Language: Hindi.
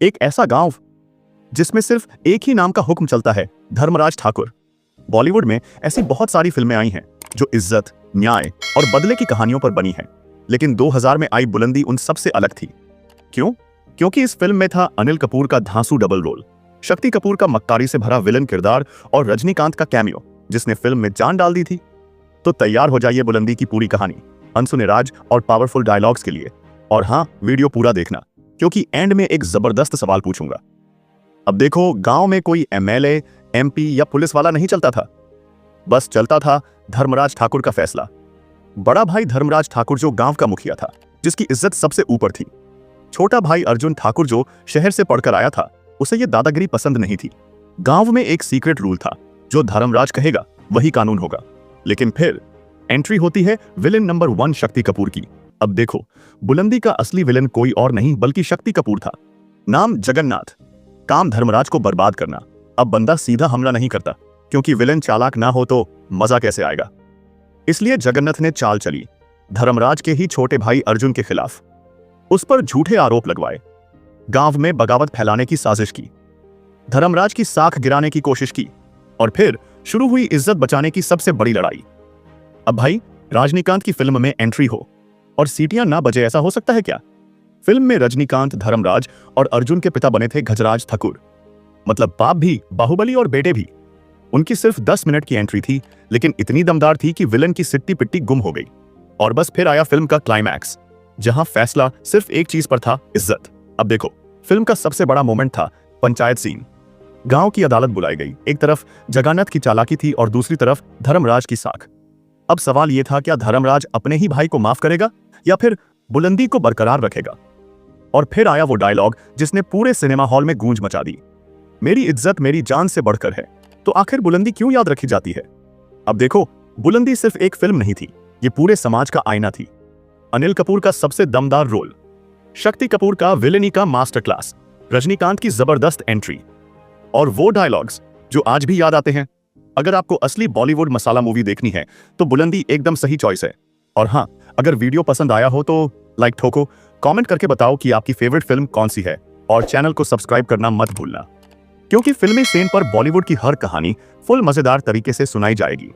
एक ऐसा गांव जिसमें सिर्फ एक ही नाम का हुक्म चलता है, धर्मराज ठाकुर। बॉलीवुड में ऐसी बहुत सारी फिल्में आई हैं जो इज्जत, न्याय और बदले की कहानियों पर बनी हैं, लेकिन 2000 में आई बुलंदी उन सबसे अलग थी। क्यों? क्योंकि इस फिल्म में था अनिल कपूर का धांसू डबल रोल, शक्ति कपूर का मक्कारी से भरा विलन किरदार और रजनीकांत का कैमियो जिसने फिल्म में जान डाल दी थी। तो तैयार हो जाइए बुलंदी की पूरी कहानी, अनसुने राज और पावरफुल डायलॉग्स के लिए। और हाँ, वीडियो पूरा देखना क्योंकि एंड में एक जबरदस्त सवाल पूछूंगा। अब देखो, गांव में कोई एमएलए, एमपी या पुलिस वाला नहीं चलता था, बस चलता था धर्मराज ठाकुर का फैसला। बड़ा भाई धर्मराज ठाकुर जो गांव का मुखिया था, जिसकी इज्जत सबसे ऊपर थी। छोटा भाई अर्जुन ठाकुर जो शहर से पढ़कर आया था, उसे ये दादागिरी पसंद नहीं थी। गांव में एक सीक्रेट रूल था, जो धर्मराज कहेगा वही कानून होगा। लेकिन फिर एंट्री होती है विलेन नंबर 1 शक्ति कपूर की। अब देखो, बुलंदी का असली विलेन कोई और नहीं बल्कि शक्ति कपूर था। नाम जगन्नाथ, काम धर्मराज को बर्बाद करना। अब बंदा सीधा हमला नहीं करता, क्योंकि विलेन चालाक ना हो तो मजा कैसे आएगा। इसलिए जगन्नाथ ने चाल चली, धर्मराज के ही छोटे भाई अर्जुन के खिलाफ। उस पर झूठे आरोप लगवाए, गांव में बगावत फैलाने की साजिश की, धर्मराज की साख गिराने की कोशिश की, और फिर शुरू हुई इज्जत बचाने की सबसे बड़ी लड़ाई। अब भाई, रजनीकांत की फिल्म में एंट्री हो और सीटियां ना बजे, ऐसा हो सकता है क्या? फिल्म में रजनीकांत, धर्मराज और अर्जुन के पिता बने थे गजराज ठाकुर, मतलब बाप भी, बाहुबली और बेटे भी। उनकी सिर्फ 10 मिनट की एंट्री थी, लेकिन इतनी दमदार थी कि विलन की सिट्टी पिट्टी गुम हो गई। और बस फिर आया फिल्म का क्लाइमैक्स, जहां फैसला सिर्फ एक चीज पर था, इज्जत। अब देखो, फिल्म का सबसे बड़ा मोमेंट था पंचायत सीन। गांव की अदालत बुलाई गई, एक तरफ जगन्नाथ की चालाकी थी और दूसरी तरफ धर्मराज की साख। अब सवाल यह था, क्या धर्मराज अपने ही भाई को माफ करेगा या फिर बुलंदी को बरकरार रखेगा? और फिर आया वो डायलॉग जिसने पूरे सिनेमा हॉल में गूंज मचा दी, मेरी इज्जत मेरी जान से बढ़कर है। तो आखिर बुलंदी क्यों याद रखी जाती है? अब देखो, बुलंदी सिर्फ एक फिल्म नहीं थी, ये पूरे समाज का आईना थी। अनिल कपूर का सबसे दमदार रोल, शक्ति कपूर का विलेनी का मास्टर क्लास, रजनीकांत की जबरदस्त एंट्री और वो डायलॉग्स जो आज भी याद आते हैं। अगर आपको असली बॉलीवुड मसाला मूवी देखनी है तो बुलंदी एकदम सही चॉइस है। और हाँ, अगर वीडियो पसंद आया हो तो लाइक ठोको, कमेंट करके बताओ कि आपकी फेवरेट फिल्म कौन सी है, और चैनल को सब्सक्राइब करना मत भूलना, क्योंकि फिल्मी सेन पर बॉलीवुड की हर कहानी फुल मजेदार तरीके से सुनाई जाएगी।